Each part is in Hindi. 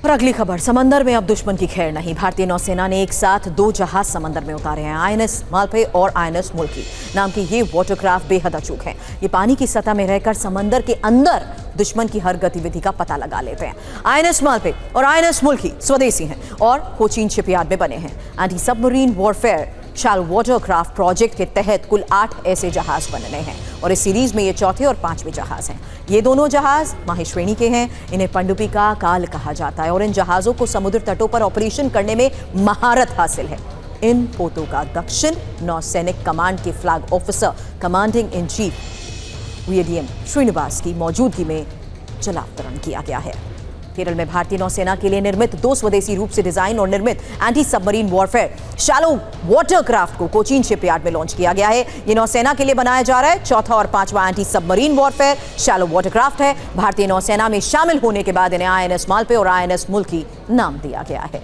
और अगली खबर, समंदर में अब दुश्मन की खैर नहीं। भारतीय नौसेना ने एक साथ 2 जहाज समंदर में उतारे हैं। आईएनएस मालपे और आईएनएस मुल्की नाम की ये वाटरक्राफ्ट बेहद अचूक हैं। ये पानी की सतह में रहकर समंदर के अंदर दुश्मन की हर गतिविधि का पता लगा लेते हैं। आईएनएस मालपे और आईएनएस मुल्की स्वदेशी हैं और कोचीन शिपयार्ड में बने हैं। Anti submarine warfare shallow watercraft project के तहत कुल 8 ऐसे जहाज बनने हैं और इस सीरीज में ये चौथे और 5वें जहाज हैं। ये दोनों जहाज माही श्रेणी के हैं। इन्हें पनडुब्बी का काल कहा जाता है और इन जहाजों को समुद्र तटों पर ऑपरेशन करने में महारत हासिल है। इन पोतों का दक्षिण नौसैनिक कमांड के flag officer commanding in chief VADM Srinivas की मौजूदगी में जलावतरण किया गया है। केरल में भारतीय नौसेना के लिए निर्मित 2 स्वदेशी रूप से डिजाइन और निर्मित anti submarine warfare shallow watercraft को कोचीन शिपयार्ड में लॉन्च किया गया है। ये नौसेना के लिए बनाया जा रहा है चौथा और 5वां anti submarine warfare shallow watercraft है। भारतीय नौसेना में शामिल होने के बाद इन्हें आईएनएस मालपे और आईएनएस मुल्की नाम दिया गया है।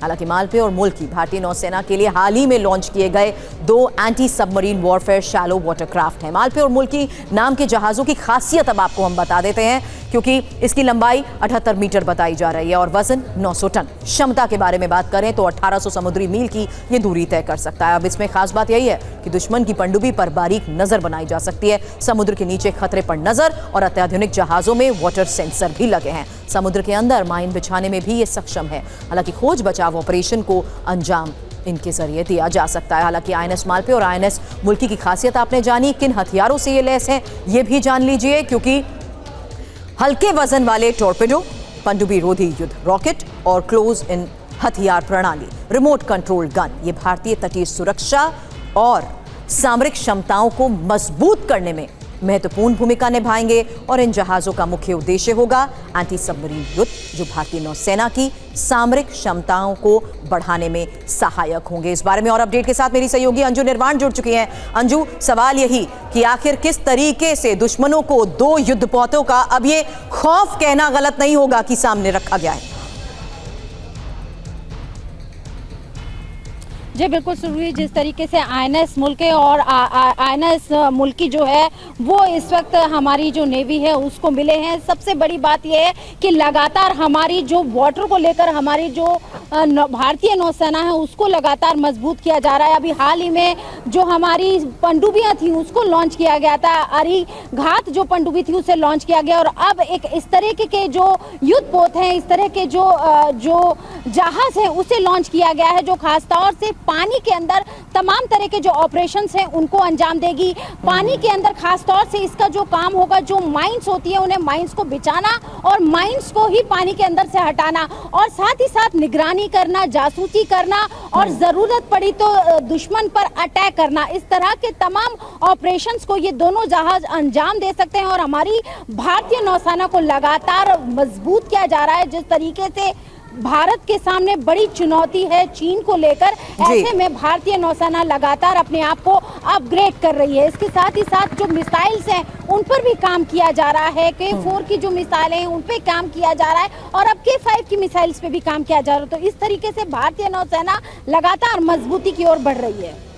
हालांकि मालपे और मुल्की भारतीय नौसेना के लिए हाल ही में लॉन्च किए गए 2 anti submarine warfare shallow watercraft हैं। मालपे और मुल्की नाम के जहाजों की खासियत अब आपको हम बता देते हैं, क्योंकि इसकी लंबाई 78 मीटर बताई जा रही है और वजन 900 टन। क्षमता के बारे में बात करें तो 1800 समुद्री मील की ये दूरी तय कर सकता है। अब इसमें खास बात यही है कि दुश्मन की पनडुब्बी पर बारीक नजर बनाई जा सकती है। समुद्र के नीचे खतरे पर नजर और अत्याधुनिक जहाजों में वाटर सेंसर भी लगे हैं। समुद्र के अंदर माइन बिछाने में भी ये सक्षम है। हालांकि खोज बचाव ऑपरेशन को अंजाम इनके जरिए दिया जा सकता है। हालांकि आईएनएस मालपे और आईएनएस मुल्की की खासियत आपने जानी, किन हथियारों से ये लैस हैं ये भी जान लीजिए, क्योंकि हल्के वजन वाले टॉर्पेडो, पनडुब्बी रोधी युद्ध रॉकेट और क्लोज इन हथियार प्रणाली, रिमोट कंट्रोल गन, ये भारतीय तटीय सुरक्षा और सामरिक क्षमताओं को मजबूत करने में महत्वपूर्ण भूमिका निभाएंगे। और इन जहाजों का मुख्य उद्देश्य होगा एंटी सबमरीन युद्ध, जो भारतीय नौसेना की सामरिक क्षमताओं को बढ़ाने में सहायक होंगे। इस बारे में और अपडेट के साथ मेरी सहयोगी अंजू निर्वाण जुड़ चुकी हैं। अंजू, सवाल यही कि आखिर किस तरीके से दुश्मनों को 2 युद्धपोतों का, अब ये खौफ कहना गलत नहीं होगा, कि सामने रखा गया है? जी बिल्कुल सुरभि, जिस तरीके से आईएनएस मुल्की और आईएनएस मुल्की जो है वो इस वक्त हमारी जो नेवी है उसको मिले हैं। सबसे बड़ी बात यह है कि लगातार हमारी जो वाटर को लेकर हमारी जो भारतीय नौसेना है उसको लगातार मजबूत किया जा रहा है। अभी हाल ही में जो हमारी पनडुब्बियां थी उसको लॉन्च किया गया था, अरिघात जो पनडुब्बी थी उसे लॉन्च किया गया और अब एक इस तरह के जो युद्धपोत हैं, इस तरह के जो जहाज है उसे लॉन्च किया गया है, जो खासतौर से पानी के अंदर तमाम तरह के जो ऑपरेशंस हैं उनको अंजाम देगी। पानी के अंदर खासतौर से इसका जो काम होगा, जो माइंस होती है उन्हें माइंस को बिछाना और माइंस को ही पानी के अंदर से हटाना और साथ ही साथ निगरानी करना, जासूसी करना और जरूरत पड़ी तो दुश्मन पर अटैक करना। इस तरह के तमाम ऑपरेशंस को ये दोनों जहाज अंजाम दे सकते हैं और हमारी भारतीय नौसेना को लगातार मजबूत किया जा रहा है। जिस तरीके से भारत के सामने बड़ी चुनौती है चीन को लेकर, ऐसे में भारतीय नौसेना लगातार अपने आप को अपग्रेड कर रही है। इसके साथ ही साथ जो मिसाइल्स हैं उन पर भी काम किया जा रहा है। K4 की जो मिसाइलें हैं उन पे काम किया जा रहा है और अब K5 की मिसाइल्स पे भी काम किया जा रहा है। तो इस तरीके से भारतीय नौसेना लगातार मजबूती की ओर बढ़ रही है।